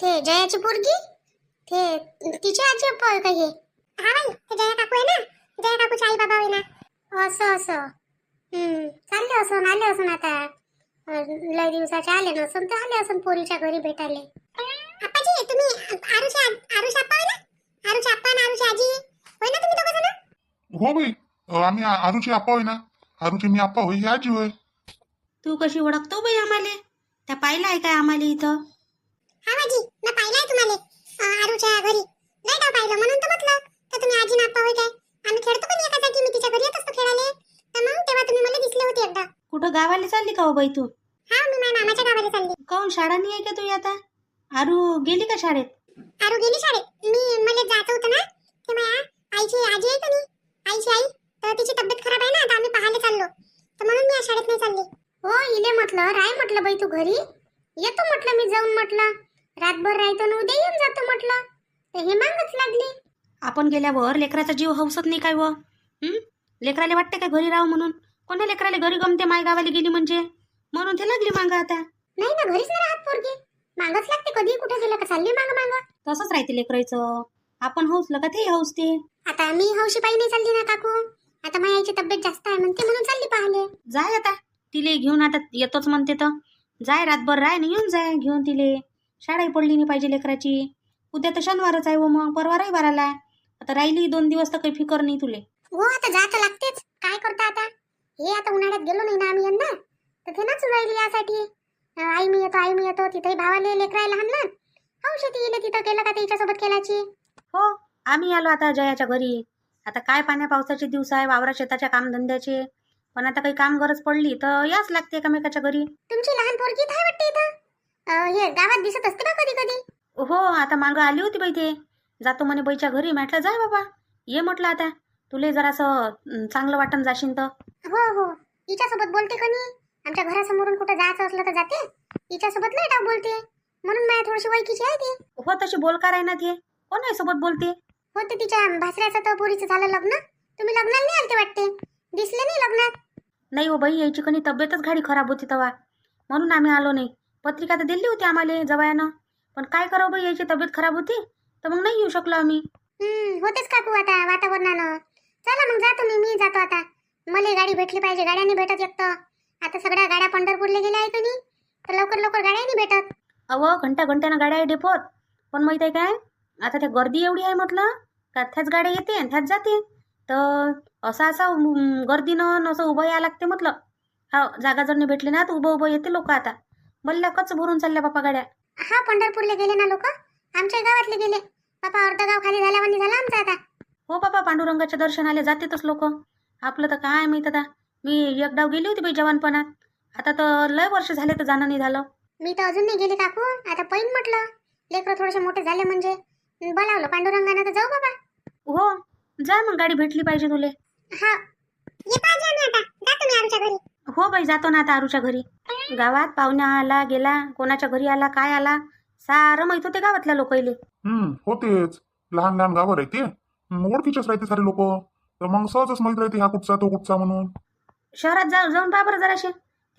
ते जयाची पोरगी ते तिची आजी अप्पा होय का हे? हा बाई, ते जया काकू आहे ना, जया काकूचे आई बाबा होय ना. असं असं. चालले असून आले असून आता लय दिवसाचे आले नसून तर आले असून पोरीच्या घरी भेटायले. आपाजी तुम्ही आरुष आप्पा होय ना? आरुष आप्पा आणि आरुष आजी होय ना तुम्ही दोघं जण? हो बाई, आम्ही आरूचे आप्पा होय ना. आरूचे मी आप्पा होय, ही आजी होय. तू कशी ओळखतो बाई आम्हाले? त्या पाहिलं आहे काय आम्हाला इथं? हा बाजी, मी पाहिलाय तुम्हाला आरुच्या घरी. नाही का पाहिलं म्हणून तर म्हटलं तर तुम्ही आजी ना आप्पा होय काय? आम्ही खेळतो पण एका जागी, मी तिच्या घरी येत असतो खेळायला. तर मग तेव्हा तुम्ही मला दिसले होते एकदा. कुठं गावाला चालली का हो बाई तू? हा, मी माझ्या मामाच्या गावाला चालली. काहून शाळा नाही आहे का तुझी आता? आरू गेली का शाळेत? आरू गेली शाळेत. मला जायचं होतं ना, ते माझ्या आईची आजी आहे का नाही, आईची आई, तर तिची तब्येत खराब आहे ना, आता आम्ही पाहायला चाललो, तर म्हणून मी शाळेत नाही चालली. हो, इले म्हटलं राय म्हटलं बाई तू घरी येतो म्हटलं, मी जाऊन म्हटलं रातभर राहतो ना उद्या येऊन जातो म्हटलं, तर हे मागच लागली. आपण गेल्यावर लेकराचा जीव हौसत नाही काय व? लेकराला वाटते काय घरी राहू म्हणून? कोणा लेकराला घरी गमते माय गावाला गेली म्हणजे? म्हणून ते लागली मागं आता. नाही ना, घरीच नाही राहत पोरगी, मागच लागते. कधी कुठे गेलं का चालली मागं मागं. तसंच राहते लेकरायचं. आपण हौसलं का ते हौसते. आता मी हौशी पायी नाही चालली ना काकू, आता माझ्या आईची तब्येत जास्त आहे म्हणते म्हणून चालली पाहले. जाय आता तिले घेऊन, आता येतोच म्हणते तर जाय, रातभर राय ना, येऊन जाय घेऊन तिले. शाळाही पडली नाही पाहिजे लेकराची. उद्या तर शनिवारच आहे व मग परवा रविवार आला. आता राहिली 2 दिवस तर काही फिकर नाही तुले. हो, आता जात लागतेच, काय करता आता. हे आता उन्हाळ्यात गेलो नाही ना आम्ही यंदा, तर ते नाच राहिली यासाठी. आई मी येतो तिथेही भावाले लेकराय लहान लहान औषधी येले तिथं केलं का त्याच्यासोबत केलाची. हो, आम्ही आलो आता जयाच्या घरी. आता काय पाण्या पावसाचे दिवस आहे, वावरा शेताच्या कामधंद्याचे, पण आता काही काम गरज पडली तर याच लागते एकामेकाच्या घरी. तुमची लहान पोरगी काय वाटते इथं? हे गावात दिसत असते का कधी कधी? हो, आता मागं आली होती बाई, ते जातो म्हणे बाईच्या घरी. म्हटलं जाय बाबा, ये म्हटलं आता तुले जरासं चांगलं वाटण जाशील तर. हो हो, हिच्यासोबत बोलते का नाही? आमच्या घरासमोरून कुठं जायचं असलं तर जाते, हिच्यासोबत लय डाव बोलते, म्हणून माझ्या थोडीशी वैकीची आहे ती. हो, तशी बोलकार आहे ना ते, कोणाही सोबत बोलते. हो, ते तिच्या भासऱ्याचं तर पोरीचं झालं लग्न, तुम्ही लग्नाला नाही आलते वाटते, दिसले नाही लग्नात. नाही हो बाई, यायची कणी तब्येतच घाडी खराब होती तेव्हा, म्हणून आम्ही आलो नाही. पत्रिका तर दिली होती आम्हाला जवयानं, पण काय करावं बाई, यायची तब्येत खराब होती तर मग नाही येऊ शकलो आम्ही. होतेच काकू आता वातावरणानं. चला मग जातो मी जातो आता. मला गाडी भेटली पाहिजे, गाड्याने भेटत एकतं. आता सगळ्या गाड्या पंढरपूरला गेल्या आहे तुम्ही, तर लवकर लवकर गाड्या नाही भेटत. अहो, घंट्यानं गाड्या आहे डेपोत, पण माहित आहे काय, आता त्या गर्दी एवढी आहे म्हटलं का त्याच गाड्या येते आणि त्याच जाते, तर असं गर्दीनं असं उभं यायला लागते म्हटलं. हा, जागा जर नाही भेटली ना तर उभं येते लोक. आता बल्ल्या कच भरून चालल्या बापा गाड्या. हा, पंढरपूरला गेले ना लोक, आमच्या गावातले गेले बापा, अर्ध गाव खाली झाल्यावानी झाला आमचा आता. हो बाबा, पांडुरंगाच्या दर्शनाला जातेतच लोक. आपलं तर काय माहित, आता मी एकदा गेली होती बाई जवानपणात, आता तर लय वर्ष झाले तर जाणं नाही झालं. मी तर अजून नाही गेली काकू, आता पहिन म्हटलं लेकरं थोडेसे मोठे झाले म्हणजे बोलावलं पांडुरंगानं तर जाऊ बाबा. हो, जा मग, गाडी भेटली पाहिजे तुले. हा, ये पाहिजे ना, आता जातो मी आमच्या घरी. हो बाई, जातो ना आता आरूच्या घरी. गावात पाहुण्या आला गेला, कोणाच्या घरी आला काय आला, सारं माहित होते गावातल्या लोकाईले. होतेच, लहान लहान गावं राहते, ओळखीचेच राहते सारे लोक, तर मग सहजच माहित राहते हा कुठचा तो कुठचा म्हणून. शहरात जाऊन पहा बरं जराशे,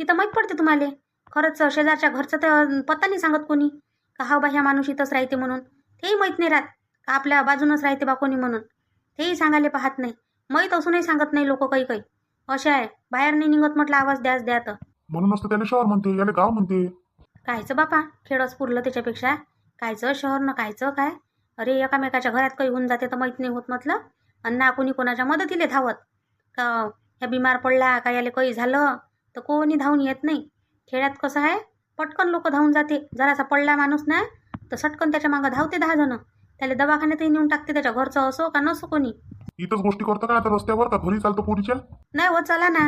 तिथं माहीत पडते तुम्हाला. खरंच शेजारच्या घरचं तर पत्ता नाही सांगत कोणी का हा बा ह्या माणूस इथंच राहते म्हणून. तेही माहीत नाही राहत का आपल्या बाजूनच राहते बा कोणी म्हणून, तेही सांगायला पाहत नाही. माहीत असूनही सांगत नाही लोक काही काही. अशा आहे, बाहेर नाही निघत म्हटलं आवाज द्या तर. म्हणूनच तर त्याला शहर म्हणते, याला गाव म्हणते. कायचं बापा, खेळच पुरलं त्याच्यापेक्षा. कायचं शहर न कायचं काय. अरे, एकामेकाच्या घरात काही होऊन जाते तर माहीत नाही होत म्हटलं. आणि ना कोणी कोणाच्या मदतीले धावत का ह्या बिमार पडला का याला काही झालं तर कोणी धावून येत नाही. खेड्यात कसं आहे, पटकन लोक धावून जाते. जरासा पडला माणूस ना तर सटकन त्याच्या मागं धावते 10 जण, त्याला दवाखान्यातही नेऊन टाकते, त्याच्या घरचं असो का नसो कोणी. इथंच गोष्टी करता का आता रस्त्यावर, का घरी चालतो पोरीच्या? नाही हो, चला ना.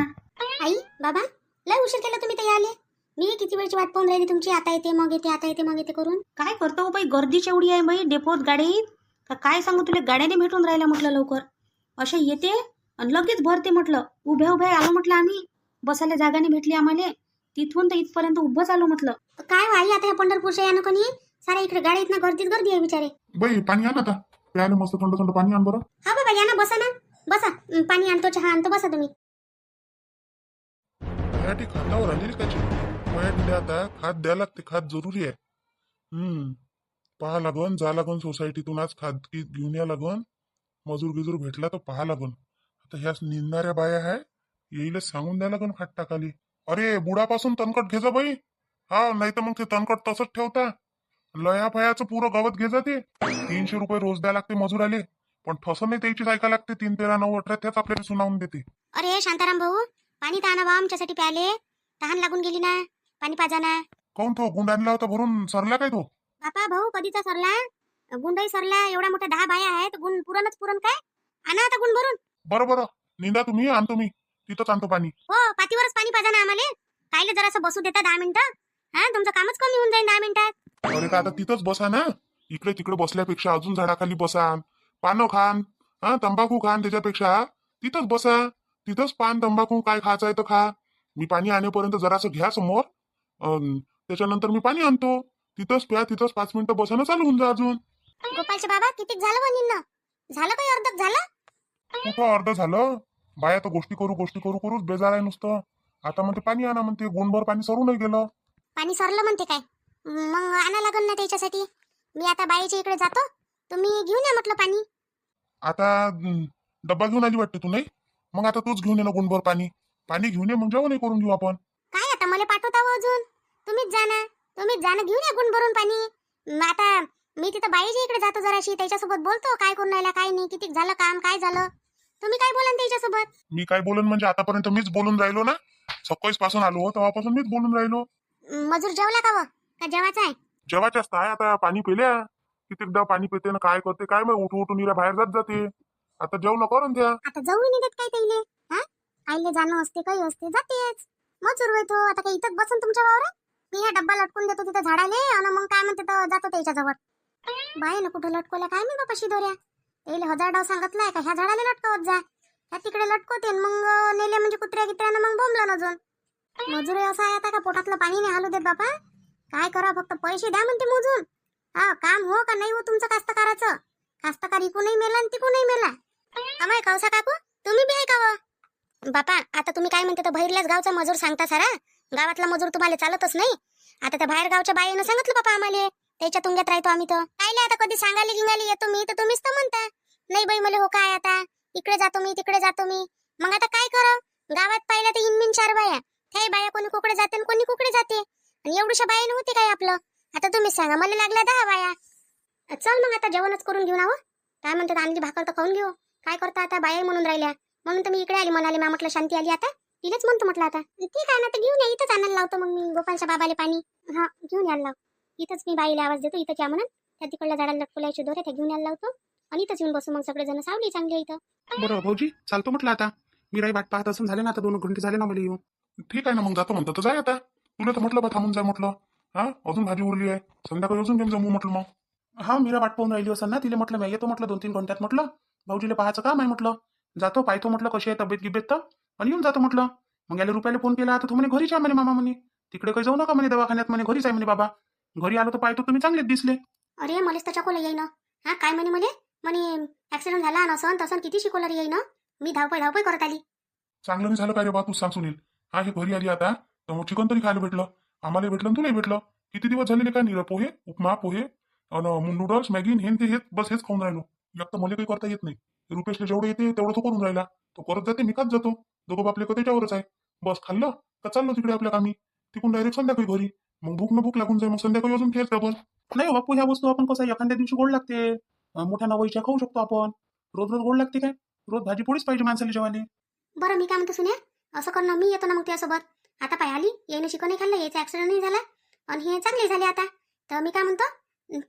आई बाबा, लय उशीर केला तुम्ही ते आले. मी किती वेळची वाट पाहून राहिली तुमची, आता येते मग येते, आता येते मग येते करून. काय करतो हो बाई, गर्दीच एवढी आहे बाई डेपोत गाडीत का काय सांगू तुला. गाड्याने भेटून राहिल्या म्हटलं लवकर, अशा येते आणि लगेच भरते म्हटलं. उभ्या आलो म्हटलं आम्ही, बसायला जागा नाही भेटली आम्हाला, तिथून तर इथपर्यंत उभंच आलो म्हटलं. काय आई, आता या पंढरपूरच्या यानं कोणी सारा इकडे गाडीत ना गर्दीच गर्दी आहे बिचारे. बाई, पाणी आण आता, प्यायला मस्त थंड थंड पाणी आण बरं. हा बाबा, या ना, बसा ना, बसा. पाणी आणतो, चहा आणतो, बसा तुम्ही. वयाटी खातावर आलेली काची वयाटी आता खात द्यायला लागते, खात जरुरी आहे. पहा लागन, जा लागन सोसायटीतून आज खाद की घेऊन या लागन. मजूर गिजूर भेटला तर पहा लागन. आता ह्या निंदणाऱ्या बाया आहे, येईला सांगून द्या लागन खाट टाकाली. अरे बुडापासून तणकट घे जा बाई. हा नाही तर मग ते तणकट तसंच ठेवता. लया फयाचं पुरं गवत घे जा ते. 300 रुपये रोज द्या लागते मजुराले. पण ठसं नाही त्याचीच ऐका लागते. 3, 13, 9, 18 त्याच आपल्याला सुनावून देते. अरे शांताराम भाऊ, पाणी तर आणा बा आमच्यासाठी प्याले. तहान लागून गेली ना, पाणी पाजा ना. काऊन तो गुंड आणला होता भरून सरला काय तो? बापा भाऊ कधीचा सरला, गुंडही सरला. एवढा मोठा 10 बाया आहेत, गुण पुरण काय. आणा आता गुण भरून. बरं बरं, निंदा तुम्ही, आणतो मी. तिथंच आणतो पाणी. हो, पातीवरच पाणी पाजा ना आम्हाला. कायले जरासं बसू देता 10 मिनिटं. हा, तुमचं कामच कमी होऊन जाईल 10 मिनिटात. अरे का आता तिथंच बसा ना. इकडे तिकडे बसल्यापेक्षा अजून झाडाखाली बसा. पानं खान, हा तंबाखू खान, त्याच्यापेक्षा तिथंच बसा. तिथंच पान तंबाखू काय खायचं आहे तर खा. मी पाणी आणेपर्यंत जरासं घ्या समोर. त्याच्यानंतर मी पाणी आणतो. तिथंच प्या, तिथंच 5 मिनिटं बसानं चालू होऊन जा अजून. गोपालचे बाबा कितीक झालं बनिन? झालं काही अर्धक झालं? कुठं अर्ध झालं? बाया तर गोष्टी करूच बेजार आहे नुसतं. आता म्हणते पाणी आणा म्हणते, गुणभर पाणी सरू नाही गेलं. पाणी सरलं म्हणते काय? मग आणा लागन ना त्याच्यासाठी. मी आता बाईच्या इकडे जातो, तुम्ही घेऊन या म्हटलं पाणी. आता डब्बा घेऊन आली वाटते तू, नाही? मग आता तूच घेऊन ये ना गुणभर पाणी. पाणी घेऊन ये, मग जेवणही करून घेऊ आपण. काय आता मला पाठवता हो अजून? तुम्हीच जा ना, घेऊन या गुण भरून पाणी. आता मी तिथं बाईच्या इकडे जातो जराशी, त्याच्यासोबत बोलतो काय करून राहिला काय नाही, किती झालं काम, काय झालं. तुम्ही काय बोला त्याच्यासोबत? मी काय बोलन म्हणजे आतापर्यंत मीच बोलून राहिलो ना. सकाळीच पासून आलो तेव्हापासून मीच बोलून राहिलो. मजूर जेवला का व? का जेवायचं आहे? जेवायच्याच आहे. आता पाणी पिल्या कितीकदा पाणी पिते ना, काय करते काय मग, उठून इरा बाहेर जात जाते. आता जेवण करून द्या. आता जाऊ नाही देत काय त्याइले? हा, आईले जाणं असते काही असते जातेच. मजूर होय तो. आता काही इथंच बसून तुमच्या वावरात मी हा डब्बा लटकून देतो तिथं झाडाले, आणि मग काय म्हणते तर जातो त्याच्याजवळ. बाईनं कुठं लटकवल्या काय मी बापा शिदोऱ्या. त्याला 1000 डाव सांगितलाय का ह्या झाडाला लटकवत जा, ह्या तिकडे लटकवते, मग नेले म्हणजे कुत्र्या गित्र्यानं मग बोंबलं अजून. मजूर असं आहे आता का पोटातलं पाणी नाही हालू देत बापा. काय करा, फक्त पैसे द्या म्हणते मोजून. हा, काम हो का नाही हो तुमचं कास्तकाराचं. कास्तकार इकूनही मेला आणि तिकूनही मेला. अमाय कौसा काकू, तुम्ही बी आहे का व? बापा आता तुम्ही काय म्हणते तर बाहेरल्याच गावचा मजूर सांगता सारा. गावातला मजूर तुम्हाला चालतच नाही. आता त्या बाहेर गावच्या बाईनं सांगितलं बापा आम्हाला, त्याच्या तुंग्यात राहतो आम्ही तर. कायले आता कधी सांगायला गिंगाली येतो मी तर तुम्हीच तर म्हणता नाही बाई मला हो काय आता, इकडे जातो मी तिकडे जातो मी. मग आता काय करा, गावात पाहिलं तर इनमिन 4 बाया. हे बाया कोणी कुकडे जाते आणि कोणी कुकडे जाते, आणि एवढ्याशा बाया नव्हती काय आपलं. आता तुम्हीच सांगा, मला लागल्या 10 बाया. चल मग आता जेवणच करून घेऊन आहो. काय म्हणतात, आणली भाकर तर खाऊन घेऊ. काय करता आता, बाया म्हणून राहिल्या म्हणून तर मी इकडे आली. म्हणाले मा म्हटलं शांती आली आता, तिलाच म्हणतो म्हटलं आता ठीक आहे ना, तर घेऊन या. इथंच आणायला लावतो मग मी गोपालच्या बाबाले पाणी. हा, घेऊन यायला लाव. इथंच मी बाईला आवाज देतो, इथं या म्हणून. त्या तिकडल्या झाडाला लटकवल्याची दोऱ्या त्या घेऊन यायला लावतो, आणि इथंच येऊन बसू मग सगळेजण. सावली चांगली आहे इथं. बरं भाऊजी, चालतो म्हटलं आता. मी राही वाट पाहत असून झाले ना आता 2 घंटे झाले ना मला येऊन. ठीक आहे ना, मग जातो म्हणतो तर जाय आता. तुला तर म्हटलं बा थांबून जाय म्हटलं. हा, अजून भाजी उरली आहे, संध्याकाळी अजून घेऊन जमू म्हटलं. मग हा, मीरा वाट पाहून राहिली असं ना, तिला म्हटलं मी येतो म्हटलं 2-3 घंट्यात म्हटलं. भाऊजीला पाहायचं काम आहे म्हटलं. जातो पाहतो म्हटलं कशी आहे तब्येत गिब्येत तर, आणि येऊन जातो म्हटलं. मग याला रुपयाला फोन केला, आता तू म्हणे घरीच आहे म्हणे मामा म्हणे. तिकडे काही जाऊ नका म्हणे दवाखान्यात म्हणे, घरीच आहे म्हणे बाबा. घरी आलो तर पाहतो तुम्ही चांगलेच दिसले. अरे मलेच तर चकोला येईन. हा, काय म्हणे ऍक्सिडेंट झाला नसन तसं किती शिकवलं येईन. मी धावपळ करत आली. चांगलं नाही झालं काय रे बा, तू सांग सुनील. हा, हे घरी आली आता तर मग चिकन तरी खायला भेटलं. आम्हाला भेटलं तुलाही भेटलं. किती दिवस झालेले काय निर पोहे उपमा पोहे नूडल्स मॅगी हे ते हेच बस हेच खाऊन राहिलो. एक तर मला काही करता येत नाही. रुपेशला जेवढं येते तेवढं तो करून राहिला. तो करत जाते मी खात जातो. दोघं बापले का त्याच्यावरच आहे. बस खाल्लं का चाललो तिकडे आपल्या कामी. तिकडून डायरेक्ट संध्याकाळी घरी. मग भूक लागून जाईल, मग संध्याकाळी अजून खेळ डबल. नाही हो बापू, ह्या वस्तू आपण कसं एखाद्या दिवशी गोड लागते. मोठ्या नवईच्या खाऊ शकतो आपण. रोज रोज गोड लागते काय? रोज भाजी पोळीच पाहिजे माणसाला जेवायला. बरं मी काय म्हणतो सुन्या, असं करणं मी येतो ना मग त्यासोबत. आता पाय आली येणं शिकवण नाही खाल्लं, याचा ऍक्सिडेंट नाही झाला आणि हे चांगले झाले आता. तर मी काय म्हणतो,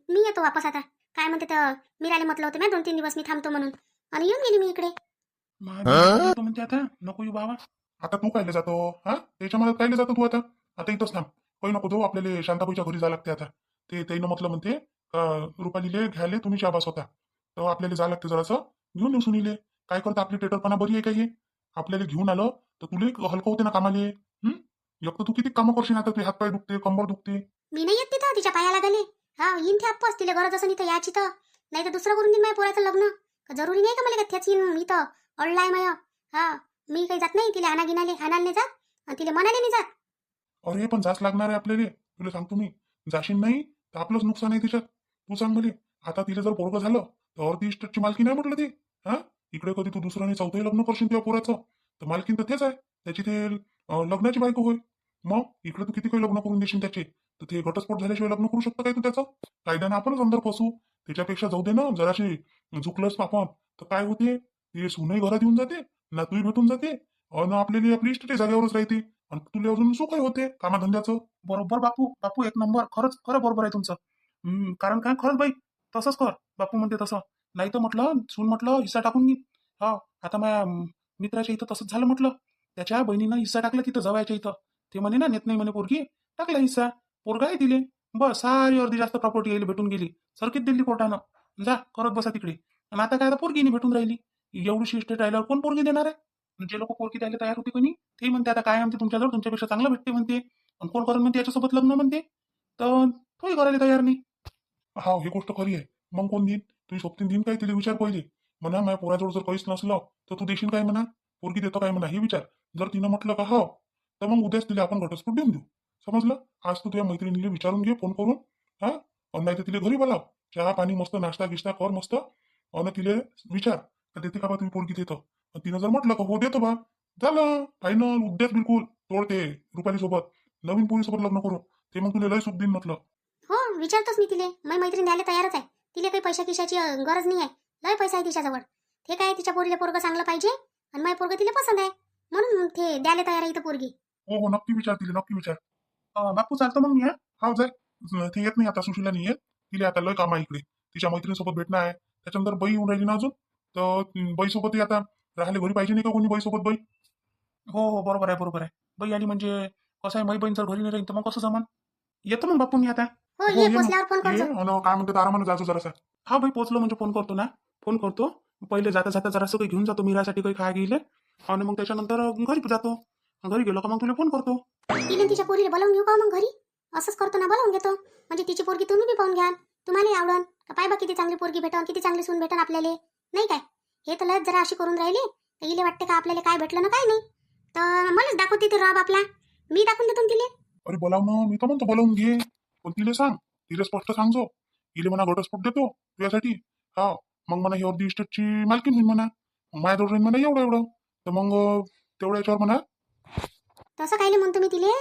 मी येतो वापस आता. काय म्हणते तर मीराले म्हटलं होतं मी 2-3 दिवस मी थांबतो म्हणून, आणि येऊन गेली मी इकडे. म्हणते आता नको येऊ बाबा. आता तू कायले जातो? हा, त्याच्यामध्ये कायले जातो तू आता? आता इथंच थांब. काही नको जाऊ, आपल्याला शांताबाईच्या घरी जावं लागते आता. ते त्यानं म्हटलं म्हणते रुपालीले घ्यायले तुम्ही शाबास होता, तर आपल्याला जावं लागते जरासं. घेऊन येऊ सुनीले. काय करता आपली टेटरपणा बरी आहे का हे? आपल्याला घेऊन आलं तर तुला हलकं होते ना कामाले. एक तर तू किती कामं करशील, आता तुझे हातपाय दुखते, कंबर दुखते. मी नाही येत तिथं, तिच्या पायाला लागले. हा, येईन ते आपस, तिला गरज असं इथं याची तर. नाही तर दुसरं करून देईन माझ्या पोराचं लग्न. जरुरी नाही का मला त्याच येईन इथं अडलाय माय. हा, मी काही जात नाही तिला आणायला नाही जात, आणि तिला म्हणाले नाही जात. अरे पण जास्त लागणार आहे आपल्याला, तुला सांगतो मी. जाशील नाही तर आपलंच नुकसान आहे तिच्यात. तू सांग मला, आता तिला जर पोरगं झालं तर अर्धी इस्टेटची मालकी नाही म्हटलं ती. हा, इकडे कधी तू दुसरं आणि चौथंही लग्न करशील तुझ्या पोराचं, तर मालकीन तर तेच आहे त्याची, ते लग्नाची बायको होय. मग इकडे तू किती काही लग्न करून देशील त्याचे, तर ते घटस्फोट झाल्याशिवाय लग्न करू शकतं काय तू त्याचं? कायद्यानं आपणच अंदर फसू. त्याच्यापेक्षा जाऊ दे ना, जराशी झुकलंच आपण तर काय होते, ते सुनही घरात येऊन जाते, ना तूही भेटून जाते, अन आपल्याला आपली इस्टेट जागेवरच राहते, आणि तुला अजून सुखही होते कामाधंद्याचं. बरोबर बापू, बापू एक नंबर, खरंच खरं बरोबर आहे तुमचं. कारण काय खरंच बाई, तसंच कर बापू म्हणते तसं. नाही तर म्हटलं सून म्हटलं हिस्सा टाकून घे. हा, आता माझ्या मित्राच्या इथं तसंच झालं म्हटलं. त्याच्या बहिणीनं हिस्सा टाकला तिथं जवायच्या इथं. ते म्हणे ना नेत नाही म्हणे पोरगी, टाकला हिस्सा, पोरगाही दिले. बस सारी अर्धी जास्त प्रॉपर्टी यायला भेटून गेली, सर्किट दिली कोर्टानं. जा करत बसा तिकडे. आणि आता काय, आता पोरगी नाही भेटून राहिली. एवढीशी इस्टेट राहिल्यावर कोण पोरगी देणार आहे? जे लोक पोरगी द्यायला तयार होते कोणी, ते म्हणते आता काय म्हणते तुमच्याजवळ, तुमच्यापेक्षा चांगलं भेटते म्हणते, आणि कोण करून म्हणते याच्यासोबत लग्न म्हणते, तर तोही करायला तयार नाही. हा, ही गोष्ट खरी आहे. मग कोण देईन? तुम्ही सोबतीन देईन काय, तिला विचार पाहिजे. म्हणा माझ्या पोराजवळ जर काहीच नसलं तर तू देशील काय म्हणा, पोरगी देतो काय म्हणा हे विचार. जर तिनं म्हटलं का हो, तर मग उद्याच तिला आपण घटस्फोट देऊन देऊ. समजलं? आज तू तुझ्या मैत्रिणीला विचारून घे फोन करून. हा, नाही तर तिला घरी बोलाव, चहा पाणी मस्त नाश्ता गिश्ता कर मस्त, आणि तिला विचार का देते का बा तुम्ही पोरगी देतो. तिनं जर म्हटलं का हो देतो बा, झालं फायनल. उद्याच बिलकुल तोडते रुपाली सोबत, नवीन पोरी सोबत लग्न करू. ते मग तुला लय सुख देईन म्हटलं. हो विचारतोच मी तिले, माझी मैत्रीण द्यायला तयारच आहे. तिला काही पैशा किशाची गरज नाही आहे, लय पैसा आहे तिच्याजवळ. ते काय तिच्या पोरीला पोरगं चांगलं पाहिजे, आणि माझी पोरगं तिला पसंत आहे, म्हणून ते द्यायला तयार आहे इथं पोरगी. हो हो, नक्की विचार तिला, नक्की विचार. बापू चालतो मग मी. हा जाय. ते येत नाही आता, सुशीला नाही येत. तिला आता लय काम आहे इकडे, तिच्या मैत्रिणीसोबत भेटणं आहे. त्याच्यानंतर बाई येऊन राहिली ना अजून, तर बाईसोबतही आता राहायला घरी पाहिजे नाही का कोणी बाईसोबत बाई. हो हो, बरोबर आहे बरोबर आहे. बाई आली म्हणजे कसं आहे, माई बहीण जर घरी नाही राहील तर मग कसं जमान. येतो मग बापू मी आता. हो हो ये, ये पोचल्यावर फोन मग, ये. करतो. आणि काय म्हणते आरामाने जायचं जरासा. हा बाई, पोचलो म्हणजे फोन करतो ना, फोन करतो. पहिले जाता जाता जरासं काही घेऊन जातो मीरासाठी, काही खाय गेले, आणि मग त्याच्यानंतर घरी जातो. घरी गेलो का मग तुला फोन करतो. तिने तिच्या पोरीला बोलावून घेऊ का मग घरी? असंच करतो ना, बोलावून घेतो, म्हणजे तिची पोरगी तुम्ही बी पाहून घ्याल, तुम्हालाही आवडन. का पाय बा किती चांगली पोरगी भेटन, किती चांगली सून भेटन आपल्याला, नाही काय? हे तर लयच जरा अशी करून राहिली, तर इले वाटते का आपल्याला काय भेटलं ना काय नाही. तर मलाच दाखवते ते रॉब आपला, मी दाखवून देतो ना तिले. अरे बोलाव ना, मी तर म्हणतो बोलावून घे, पण तिला सांग, तिला स्पष्ट सांगजो. इले म्हणा घटस्फोट देतो तुझ्यासाठी. हा, मग म्हणा ही अर्धी इस्टेटची मालकीन होईल म्हणा, माझ्याजवळ राहील म्हणा एवढं एवढं, तर मग तेवढ्या याच्यावर म्हणा. तसं कायले म्हणतो मी तिले,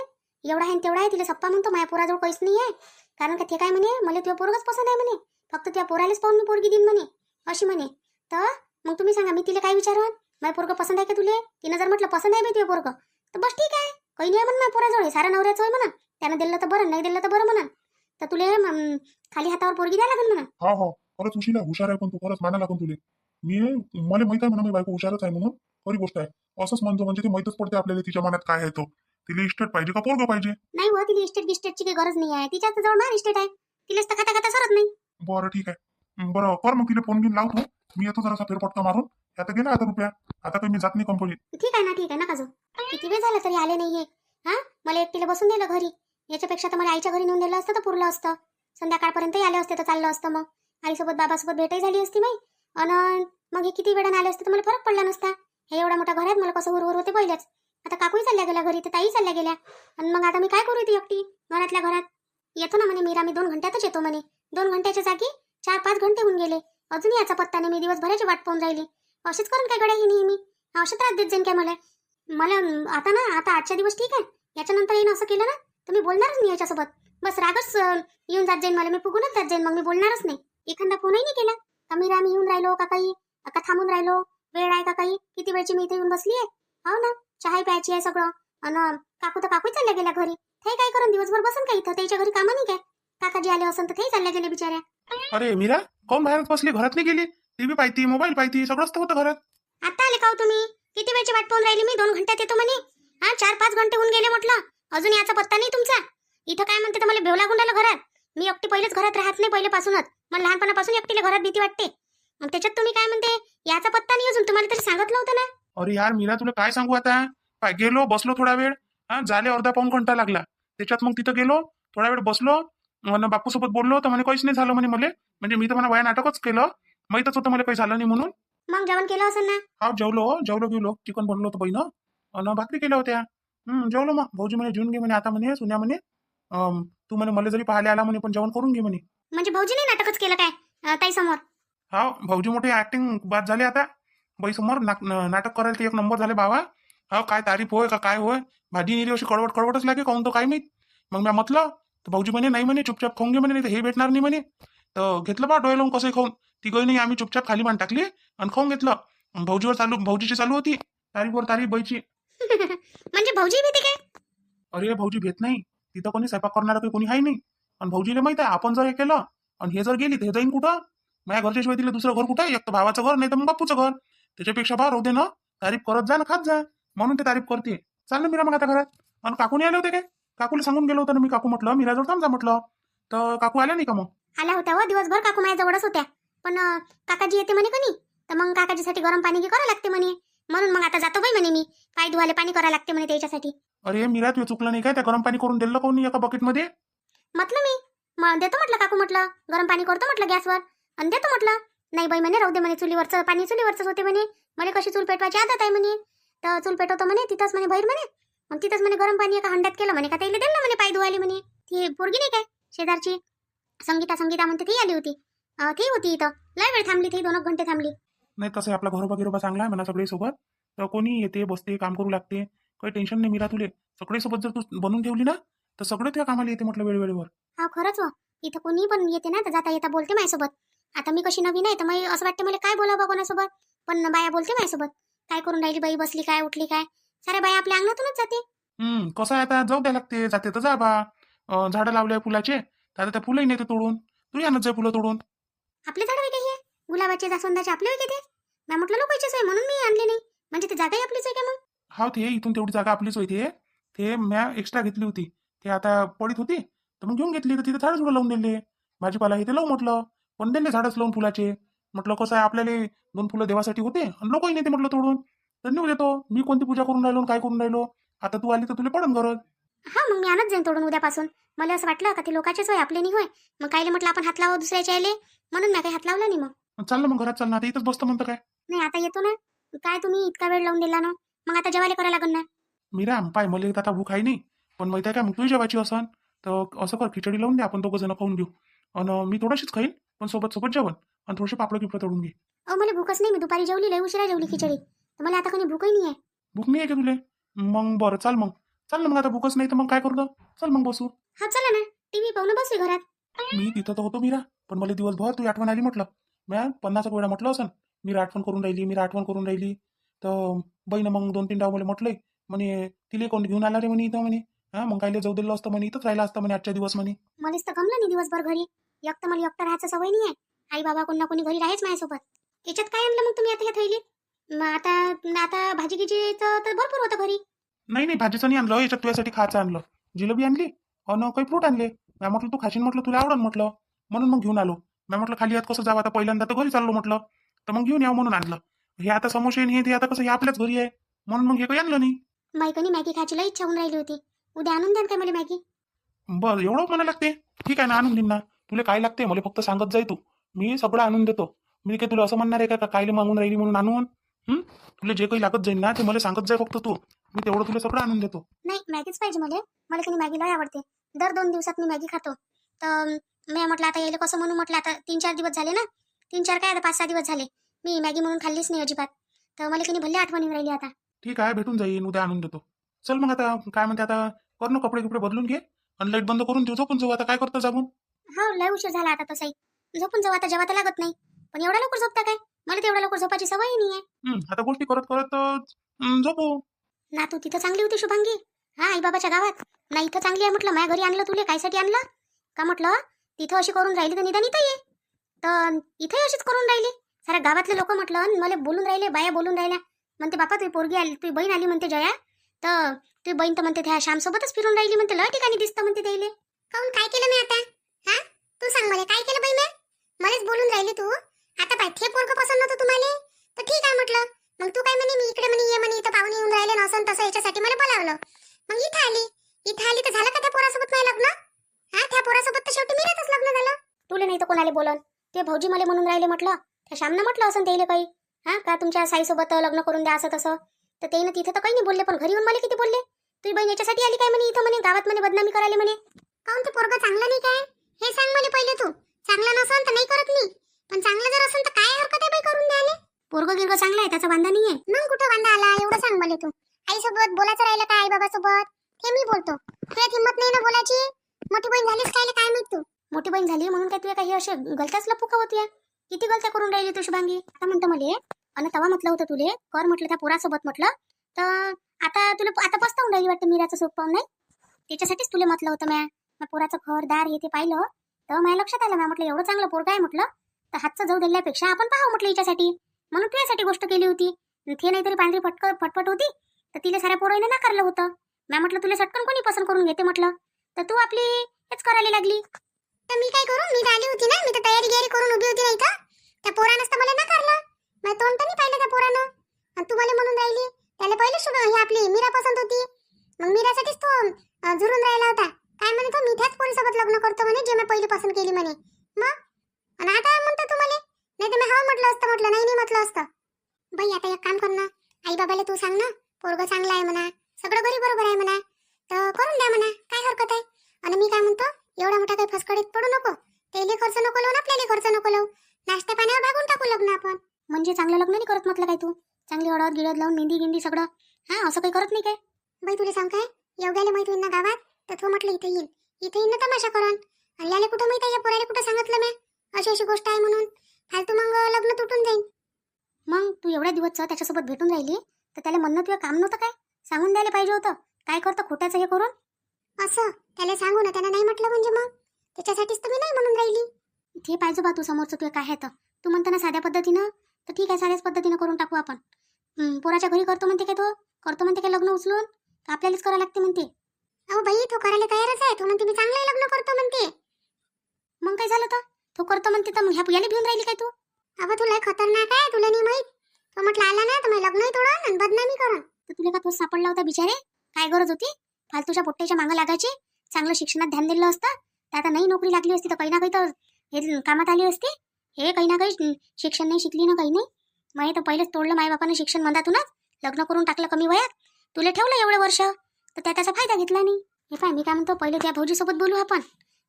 एवढा आहे न तेवढा आहे, तिला सप्पा म्हणतो माझ्या पोराजवळ काहीच नाही आहे. कारण का ते काय म्हणे, मला तुझ्या पोरगच पसंत आहे म्हणे, फक्त तुझ्या पोरालाच पाहून मी पोरगी देईन म्हणे, अशी म्हणे. तर मग तुम्ही सांगा, मी तिला काय विचारन, माझ्या पोरगं पसंत आहे का तुले? तिनं जर म्हटलं पसंत आहे बे तुझ्या पोरगं, तर बस ठीक आहे, काही नाही म्हणून माझ्या पोराजवळ हे सारा नवऱ्याचं आहे म्हणा, त्यानं दिलं तर बरं, नाही दिलं तर बरं म्हणा. तर तुले खाली हातावर पोरगी द्यायला लागेल म्हणा. हा हो, खरंच हुशार हुशार आहे, पण तू खरंच माना लागून तुले. मी मला माहित आहे म्हणा, मी बायको हुशारच आहे म्हणून, खरी गोष्ट आहे. असंच म्हणतो म्हणजे ते माहितच पडते आपल्याला तिच्या मनात काय आहे तो. तिला इस्टेट पाहिजे का पोरगं पाहिजे. नाही हो, तिला इस्टेट गिस्टेटची काही गरज नाही आहे, तिच्या जवळ मार इस्टेट आहे, तिलाच तर खाता खाता सरत नाही. बरं ठीक आहे, बरं कर मग, तिला फोन घेऊन लावतो. मी येतो जरासा फेरफटका मारून. आता गेला आता रुपया, आता काही मी जात नाही कंपनीत. ठीक आहे ना, ठीक आहे, नका जाऊ. किती वेळ झाला तरी आले नाहीये. हा, मला एकटीला बसून दिलं घरी, याच्यापेक्षा तर मला आईच्या घरी नेऊन दिलं असतं तर पुरलं असतं. संध्याकाळपर्यंतही आले असते तर चाललं असतं, मग आईसोबत बाबासोबत भेटही झाली असती माई. आणि मग हे किती वेळाने आले असते तर मला फरक पडला नसता. हे एवढ्या मोठ्या घरात मला कसं हुरहुर होते पहिलेच. आता काकूही चालल्या गेल्या घरी, तर ताई चालल्या गेल्या, आणि मग आता मी काय करू ती एकटी घरातल्या घरात. येतो ना म्हणे मीरा, मी 2 घंट्यातच येतो म्हणे. 2 घंट्याच्या जागी 4-5 घंटे होऊन गेले, अजून याचा पत्ता नाही. मी दिवसभराची वाट पाहून राहिली. अशीच करून काय गड्या ही नेहमी, अशा त्रास देत जाईन काय मला. आता ना, आता आजच्या दिवस ठीक आहे, याच्यानंतर येईन असं केलं ना तर मी बोलणारच नाही याच्यासोबत. बस रागच येऊन जात जाईन मला, मी फुगूनच जात जाईन, मग मी बोलणारच नाही. एखादा फोनही नाही केला का मीरा आम्ही येऊन राहिलो का काही, का थांबून राहिलो, वेळ आहे का काही, किती वेळची मी इथे येऊन बसली आहे. हो ना, चहा प्यायची आहे सगळं. आणि काकू तर काकूही चालल्या गेल्या घरी, ते काय करून दिवसभर बसन का इथं, त्याच्या घरी कामं नाही काय. काकाजी आले असं तर तेही चालल्या गेले बिचाऱ्या. अरे मीरा, कोण बाहेरच बसली, घरात नाही गेली? टीव्ही पाहती, मोबाईल पाहती, सगळंच तर होतं घरात. आता आले का हो तुम्ही? किती वेळची वाट पाहून राहिली मी, 2 घंट्यात येतो म्हणे. हा, 4-5 घंटे होऊन गेले म्हटलं, अजून याचा पत्ता नाही तुमचा. इथं काय म्हणते तर मला भेव लागून राहिलं घरात. मी एकटी पहिलेच घरात राहत नाही पहिलेपासूनच, मला लहानपणापासून एकटीला घरात भीती वाटते. मग त्याच्यात तुम्ही काय म्हणते याचा पत्ता नाही अजून, तुम्हाला तरी सांगितलं होतं ना. अरे यार मीरा, तुला काय सांगू आता. पाय गेलो, बसलो थोडा वेळ, हा झाले अर्धा पाऊण घंटा लागला. त्याच्यात मग तिथं गेलो, थोडा वेळ बसलो, बापू सोबत बोललो तर म्हणे काहीच नाही झालं म्हणे मला. म्हणजे मी तर म्हणा वया नाटकच केलं, माहीतच होतं मला काही झालं नाही म्हणून. मग जेवण केलं असेल ना? हा जेवलो गेलो, चिकन बनलो होतं बहिणं, आणि भाकरी केल्या होत्या. जेवलो. मग भाऊजी म्हणे जेवून घे म्हणे, आता म्हणे सुन्या म्हणे तू म्हणे मला जरी पाहायला आला म्हणे पण जेवण करून घे म्हणे. म्हणजे भाऊजीने नाटकच केलं काय ताई समोर? हा भाऊजी मोठे ऍक्टिंग बाद झाले आता बाई समोर नाटक करायला ते एक नंबर झाले बाबा. हा काय तारीफ होय का काय होय. भाजी निरी अशी कडवट कडवटच लागे काहून तो काय माहित. मग मी म्हटलं तर भाऊजी म्हणे नाही म्हणे चुपचाप खाऊन घे म्हणे नाही तर हे भेटणार नाही म्हणे. तर घेतलं बा डोळे लावून कसं खाऊन तिघही नाही आम्ही चुपचाप खाली मान टाकली आणि खाऊन घेतलं. भाऊजीची चालू होती तारीफवर तारीफ बाईची. म्हणजे भाऊजी भीती काय? अरे भाऊजी भेट नाही तिथं कोणी स्वयंपाक करणारं काही कोणी आहे नाही. आणि भाऊजीला माहित आहे आपण जर हे केलं आणि हे जर गेली तर हे जाईन कुठं. माझ्या घरच्या शिवाय तिला दुसरं घर कुठं आहे. एक तर भावाचं घर नाही तर मग बापूचं घर. त्याच्यापेक्षा बा राहू दे ना तारीफ करत जा ना खात जा म्हणून ते तारीफ करते. चाललं मीरा मग आता घरात. आणि काकूने आले होते काय? काकूला सांगून गेलो होतं ना मी. काकू म्हटलं मीराजवळ थांब जा म्हटलं. तर काकू आल्या नाही का मग? आल्या होत्या व दिवसभर काकू माझ्या जवळच होत्या. पण काकाजी येते म्हणे कोणी तर मग काकाजीसाठी गरम पाणी करावं लागते म्हणे. म्हणून मग आता जातो बाई म्हणे मी. पाय धुवायला पाणी करावं लागते म्हणे त्याच्यासाठी. अरे मीरा तू चुकलं नाही काय त्या गरम पाणी करून दिलं कोणी एका बकेटमध्ये? म्हटलं मी मग देतो म्हटलं काकू म्हटलं गरम पाणी करतो म्हटलं गॅसवर आणि देतो म्हटलं. नाही बाई म्हणे राहू दे म्हणे चुलीवरचं पाणी चुलीवरच होते म्हणे. मला कशी चूल पेटवायची आदत आहे म्हणे. तर चूल पेटवतो म्हणे तिथंच म्हणे बाहेर म्हणे. मग तिथंच म्हणे गरम पाणी एका हंड्यात केलं म्हणे का त्याला दिलं म्हणे पाय धुवायला म्हणे. ती पोरगी नाही काय शेजारची संगीता म्हणते ती आली होती. ती होती इथं लय वेळ थांबली ती 2 घंटे थांबली. नाही तसं आपला घरोबा गिरोबा चांगला आहे म्हणा सगळे सोबत. तर कोणी येते बसते काम करू लागते काही टेन्शन नाही मीरा तुले. सगळे सोबत जर तू बनवून ठेवली ना तर सगळे तुझ्या कामाला येते म्हटलं वेळेवर. हा खरंच हो. इथं कोणी पण येते ना तर जाता येता बोलते माझ्यासोबत. आता मी कशी नवीन आहे तर मग असं वाटतं मला काय बोलावं कोणासोबत. पण बाया बोलते माझ्यासोबत काय करून राहिली बाई बसली काय उठली काय. साऱ्या बाया आपल्या अंगणातूनच जाते. कसं आहे आता जाऊ द्या लागते जाते तर जा बा. झाडं लावले फुलाचे तर आता त्या फुलंही नाही ते तोडून तू आणत जाय फुलं तोडून. आपले झाड वेगळे हे गुलाबाचे जास्वंदाचे आपले वेगळे ते. मी म्हटलं लोकांचेच आहे म्हणून मी आणले नाही. म्हणजे ते जागाही आपलीच आहे का मग? हा ते इथून तेवढी जागा आपलीच होती. ते म्या एक्स्ट्रा घेतली होती. ते आता पडीत होती तर मग घेऊन घेतली तर तिथे झाडं झुडं लावून दिले. भाजीपाला हे ते लावू म्हटलं पण दिले झाडच लावून फुलाचे. म्हटलं कसं आहे आपल्याला 2 फुलं देवासाठी होते आणि लोकही नाही ते म्हटलं तोडून तर नेऊ देतो. मी कोणती पूजा करून राहिलो काय करून राहिलो. आता तू आली तर तुला पडन गरज. हा मग मी आणत जाईन तोडून उद्यापासून. मला असं वाटलं का ते लोकांचेच होय आपले नाही होय. मग कायले म्हटलं आपण हात लावा दुसऱ्याच्या आले म्हणून मी काही हात लावला नाही. मग चाललं मग घरात चालणार आता इथंच बसतो म्हणतं काय. नाही आता येतो ना. काय तुम्ही इतका वेळ लावून दिला ना मग आता जेवायला करायला लागणार ना. मीरा पाय मला आता भूक आहे नाही पण माहिती आहे काय मग तुझी जेवायची असन तर असं कर खिचडी लावून दे आपण 2 जण खाऊन घेऊ. आणि मी थोडीशीच खाईन पण सोबत जेवण आणि थोडेसे पापड किपड तळून घे. मला भूकच नाही. मी दुपारी जेवली लय उशिरा जेवली खिचडी तर मला आता कोणी भूकही नाही आहे. भूक नाही आहे का तुले? मग बरं चाल मग. चाल मग आता भूकच नाही तर मग काय करतो. चल मग बसू. हा चला ना टीव्ही पाहून बसली घरात. मी तिथं तर होतो मीरा पण मला दिवसभर तू आठवण आली म्हटलं. म्या 50 वेळा म्हटलं असं मीरा आठवण करून राहिली तर बहीण मग 2-3 डाव मला म्हटलंय म्हणे तिले कोण घेऊन आला रे म्हणे इथं म्हणे. हा मग कायले जाऊ दिलं असतं म्हणे इथंच राहिला असतं म्हणे आजच्या दिवस म्हणे. मलाच तर गमलं नाही दिवसभर घरी. एकटं मला एकटं राहायचं सवय नाही आहे. आई बाबा कोण ना कोणी घरी राहायच माझ्यासोबत. याच्यात काय आणलं मग तुम्ही आता ह्या थैलीत? आता भाजी गिजीचं तर भरपूर होतं घरी. नाही भाजीचं नाही आणलं याच्यात तुझ्यासाठी खायचं आणलं. जिलेबी आणली आणि काही फ्रूट आणले. मी म्हटलं तू खाशील म्हटलं तुला आवडन म्हटलं म्हणून मग घेऊन आलो. मी म्हटलं खाली यात कसं जावं आता पहिल्यांदा तर घरी चाललो म्हटलं तर मग घेऊन यावं म्हणून आणलं. हे आता समोसे हे ते आता कसं हे आपल्याच घरी आहे म्हणून मग हे काही आणलं नाही. माईकनी मॅगी खायची लई इच्छा होऊन राहिली होती. उद्या आणून द्याल काय मला मॅगी? बरं एवढं म्हणा लागते ठीक आहे ना आणून देईन ना. तुला काय लागते मला फक्त सांगत जाय तू. मी सगळं आणून देतो. मी काय तुला असं म्हणणार आहे का कायले मागून राहिली म्हणून आणून. तुला जे काही लागत जाईल ना ते मला सांगत जाय फक्त तू. मी तेवढं तुला सगळं आणून देतो. नाही मॅगीच पाहिजे मला की मॅगी लई आवडते. दर 2 दिवसात मी मॅगी खातो. तर मी म्हटलं आता यायला कसं म्हणून म्हटलं आता 3-4 दिवस झाले ना. 3-4 काय आता 5-6 दिवस झाले मी मॅगी म्हणून खाल्लीच नाही अजिबात. तर मला की भल्ली आठवण येऊन राहिली आता. ठीक आहे भेटून जाईन उद्या आणून देतो. चल मग आता काय म्हणते आता कर ना कपडे बदलून घे आणि लाईट बंद करून देऊ झोपून जाऊ. आता काय करतो जागून? हो लय उशीर झाला आता तसाही. झोपून जाऊ आता जेव्हा तर लागत नाही. पण एवढा लवकर झोपता काय? मला तेवढ्या लवकर झोपायची सवय नाही आहे. आता गोष्टी करत करत झोपू. ना तू तिथं चांगली होती शुभांगी. हा आई बाबाच्या गावात. ना इथं चांगली आहे म्हटलं. माझ्या घरी आणलं तुले कायसाठी आणलं का म्हटलं. तिथं अशी करून राहिली तर निदान इथं ये. तर इथंही अशीच करून राहिली. साऱ्या गावातले लोक म्हटलं मला बोलून राहिले बाया बोलून राहिल्या. म्हणते बापा तुझी पोरगी आली तुझी बहीण आली म्हणते जया. तर तुझी बहीण तर म्हणते त्या श्यामसोबतच फिरून राहिली म्हणते लय ठिकाणी दिसतं म्हणते त्याइले. काऊन काय केलं मी आता? हा तू सांग मला काय केलं बाई मी? मलाच बोलून राहिली तू. आता पाय ते पोरग पसंत नव्हतं तुम्हाला तर ठीक आहे म्हटलं. मग तू काय म्हणे मी इकडे म्हणे ये म्हणे इथं पाहुणे येऊन राहिले नसन तसं याच्यासाठी मला बोलावलं. मग इथं आली तर झालं का त्या पोरासोबत नाही लग्न? हा त्या पोरासोबत तर शेवटी मीरातच लग्न झालं. तुला नाही तर कोणाला बोलन. ते भाऊजी मला म्हणून राहिले म्हटलं. त्या श्यामनं म्हटलं असं त्याइले काही हा का तुमच्या साईसोबत लग्न करून द्या असं तसं. तर ते तिथं तर काही नाही बोलले पण घरी येऊन मला किती बोलले. तुझी बहीण याच्यासाठी आली काय म्हणे इथं म्हणे गावात म्हणे बदनामी करायला म्हणे. काहून ते पोरगं चांगलं नाही काय हे सांग मला पहिले तू. चांगलं नसन तर नाही करत मी, पण चांगलं जर असेल तर काय हरकत आहे बाई करून द्यायला. पोरगं गिरगं चांगलं आहे, त्याचा बांधा नाही आहे. मग कुठं वांदा आला एवढं सांग मला तू. आईसोबत बोलायचं राहिलं काय आई बाबासोबत हे मी बोलतो. तुझ्यात हिंमत नाही ना बोलायची. मोठी बहीण झालीस काय काय माहित तू. मोठी बहीण झाली म्हणून काय तुझ्या काही असे गलत्याच लपू का होत्या? किती गलत्या करून राहिली तू शुभांगी. आता म्हणतो मले आणि तवा म्हटलं होतं तुले कर म्हटलं त्या पोरासोबत म्हटलं, तर आता तुला आता पस्तावून राहिली वाटतं मीराचं सुख पाहून. नाही त्याच्यासाठीच तुला म्हटलं होतं म्या पोराचं घर दार हे ते पाहिलं तर माझ्या लक्षात आलं. म्या म्हटलं एवढं चांगलं पोरगं आहे म्हटलं तर हातचं जाऊ दिल्यापेक्षा आपण पाहावं म्हटलं हिच्यासाठी, म्हणून तुझ्यासाठी गोष्ट केली होती. ते नाहीतरी पांढरी फटफट होती तर तिला साऱ्या पोराईने नाकारलं होतं. म्या म्हटलं तुला सटकन कोणी पसंत करून घेते म्हटलं, तर तू आपली हेच करायला लागली. तर मी काय करू, मी तर आली होती ना, मी तर तयारी करून उभी होती. नाही तर त्या पोरानंच तर मला नाकारलं. मी तोंड तर नाही पाहिलं त्या पोरानं आणि तू मला म्हणून राहिली त्याला पहिले शुभ ही आपली मीरा पसंत होती. मग मीरासाठीच तो झुरून राहिला होता. काय म्हणे तो मी त्याच पोरीसोबत लग्न करतो म्हणे जे मी पहिले पसंत केली म्हणे. मग आणि आता म्हणतो तू मला नाही तर मी हा म्हटलं असतं, म्हटलं नाही म्हटलं असतं. बाई आता एक काम कर ना, आई बाबाला तू सांग ना पोरगं चांगलं आहे म्हणा, सगळं घरी बरोबर आहे म्हणा, तर करून द्या म्हणा, काय हरकत आहे. आणि मी काय म्हणतो एवढा मोठा काही फसकडीत पडू नको. तेले खर्च नको लावून आपल्याला खर्च नको लावू, नाश्ता पाण्यावर भागून टाकू लग्न आपण. म्हणजे चांगलं लग्न नाही करत म्हटलं काय तू? चांगली हळद गिळद लावून मेहंदी गिंदी सगळं असं काही करत नाही काय? बाई तुला सांग काय, एवढ्याला माहित होईल ना गावात तर तो म्हटलं इथे येईन ना तमाशा करण. आणि याला कुठं माहित आहे, या पोराला कुठं सांगितलं मी अशी गोष्ट आहे म्हणून. फालतू मग लग्न तुटून जाईल. मग तू एवढ्या दिवस त्याच्यासोबत भेटून राहिली तर त्याला म्हणणं तुझं काम नव्हतं काय? सांगून द्यायला पाहिजे होतं. काय करतं खोट्याचं हे करून. असं त्याला सांगू ना, त्यानं नाही म्हटलं म्हणजे मग त्याच्यासाठीच तुम्ही नाही म्हणून राहिली. ते पाहिजे बा तू समोरचं तुझं काय आहे तर. तू म्हणतो ना साध्या पद्धतीनं, तर ठीक आहे साध्याच पद्धतीनं करून टाकू आपण. पोराच्या घरी करतो म्हणते काय तो? करतो म्हणते काय लग्न उचलून? तर आपल्यालाच करावं लागते म्हणते. अहो बाई तो करायला तयारच आहे. तो म्हणते मी चांगलं लग्न करतो म्हणते. मग काय झालं तर? तो करतो म्हणते तर मग ह्या याला घेऊन राहिली काय तू? अगं तुला खतरनाक आहे, तुला नाही माहित. तो म्हटलं आला ना तर मी लग्नही तोडून आणि बदनामी करून. तर तुला का तो सापडला होता बिचारे? काय गरज होती फालतूच्या पोट्ट्याच्या मागं लागायची? चांगलं शिक्षणात ध्यान दिलं असतं तर आता नाही नोकरी लागली असती तर काही ना काही तर हे कामात आली असती. हे काही ना काही शिक्षण नाही शिकली ना काही नाही. मग तर पहिलेच तोडलं मायबापानं शिक्षण मधातूनच, लग्न करून टाकलं कमी वयात. तुला ठेवलं एवढे वर्ष तर त्याचा फायदा घेतला नाही. हे पाय मी काय म्हणतो, पहिले त्या भाऊजीसोबत बोलू आपण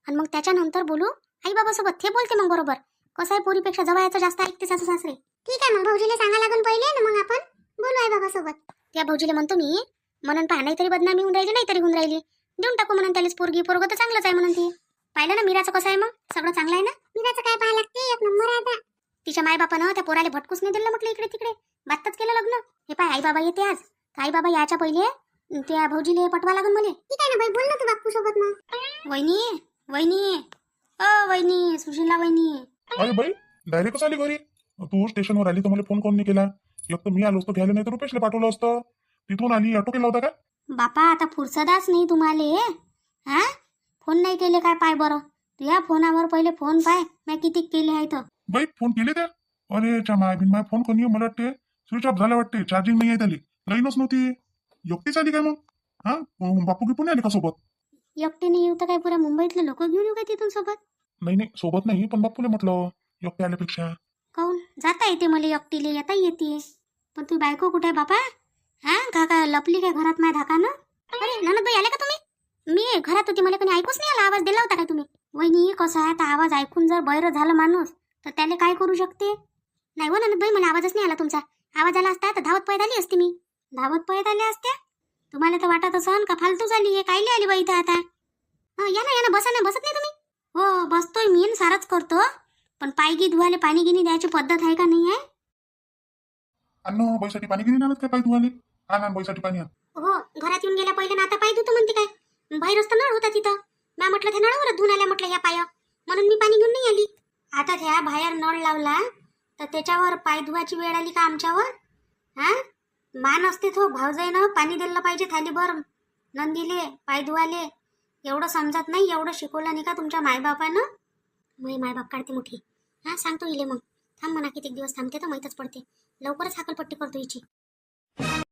आणि मग त्याच्यानंतर बोलू आई बाबासोबत. ते बोलते मग बरोबर. कसं आहे पोरीपेक्षा जवळचं जास्त ऐकते सासू सासरे. ठीक आहे मग भाऊजीला सांगा लागून पहिले ना, मग आपण बोलू आई बाबासोबत. त्या भाऊजीला म्हणतो मी म्हणून पहा, नाही तरी बदनामी होऊन राहिली, नाही तरी होऊन राहिली, देऊन टाकू म्हणून त्यालाच पोरगी. पोरगं तर चांगलंच आहे म्हणून. ती पाहिलं ना मीराचं कसं आहे, मग सगळं चांगलं आहे ना. मीराचं काय पाहायला लागते, एक नंबर आहे. तिच्या मायबापानं त्या पोराला भटकूच नाही दिलं म्हटलं इकडे तिकडे, बातच केलं लग्न. हे पाय आई बाबा येते आज, आई बाबा याच्या पहिले त्या भाऊजीले पटवा लागून मला. ठीक आहे ना बाई, बोल ना तू बापू सोबत मग. वहिनी वहिनी वहिनी सुशीला वहिनी. अरे बाई डायरेक्ट कसं आली घरी? तू स्टेशनवर आली तर मला फोन कोण नाही केला? एक तर मी आलो असतो घ्यायला, नाही तर रुपेशला पाठवलं असतं. तिथून आली ऑटो केला होता का? बापा आता फुरसदाच नाही तुम्हाला. हा फोन नाही केले काय? पाय बरं तुझ्या फोनावर पहिले फोन पाय मी किती केले आहे तर. बाई फोन केले त्या? अरे माय बिन माय फोन कोणी मला वाटते स्विच ऑफ झाला वाटते, चार्जिंग नाही आहे त्याली, लाईनच नव्हती. एकटीच आली काय मग? हा बापू की पुणे आली का सोबत? एकटीने येऊ तर काय पुऱ्या मुंबईतले लोक घेऊन येऊ काय तिथून सोबत? नाही सोबत नाही, पण बापूले म्हटलं एकटे आल्यापेक्षा. काऊन जाता येते मला एकटीले, येता येते. पण तू बायको कुठे आहे बापा? हा का लपली काय घरात माझ्या धाकानं? अरे ननदबाई आले का तुम्ही? मी घरात होती, मला कोणी ऐकूच नाही आला. आवाज दिला होता काय तुम्ही? वहिनी कसं आहे, तर आवाज ऐकून जर बैर झालं माणूस तर त्याला काय करू शकते? नाही हो ननदबाई, मला आवाजच नाही आला तुमचा. आवाज आला असता तर धावत पळत आली असती मी. धावत पळत आले असते? तुम्हाला तर वाटत असं का फालतू झाली आहे, कायले आली बाई इथं आता? या ना बसा ना. बसत नाही तुम्ही? हो बसतोय मी, सारच करतो. पण पायगी धुवाले पाणी गिनी द्यायची पद्धत आहे का नाही आहे? अन्न बाईसाठी पाणी घेऊन आणत काय? पाय धुवाले आण बाईसाठी पाणी आण. हो घरात येऊन गेल्या पहिले ना आता पाय धुतो म्हणते काय? बाहेरच तर नळ होता तिथं. मी म्हटलं त्या नळावर धुवून आल्या म्हटलं ह्या पाया, म्हणून मी पाणी घेऊन नाही आली. आता त्या बाहेर नळ लावला तर त्याच्यावर पाय धुवायची वेळ आली का आमच्यावर? हा मान असते तो भावजाईनं पाणी दिलं पाहिजे थालीभर नंदीले पाय धुवाले. एवढं समजत नाही, एवढं शिकवलं नाही का तुमच्या मायबापानं? मग मायबाप काढते मोठी. हा सांगतो इले मग थांब म्हणा, किती दिवस थांबते तर माहीतच पडते. लवकरच हाकलपट्टी करतो हिची.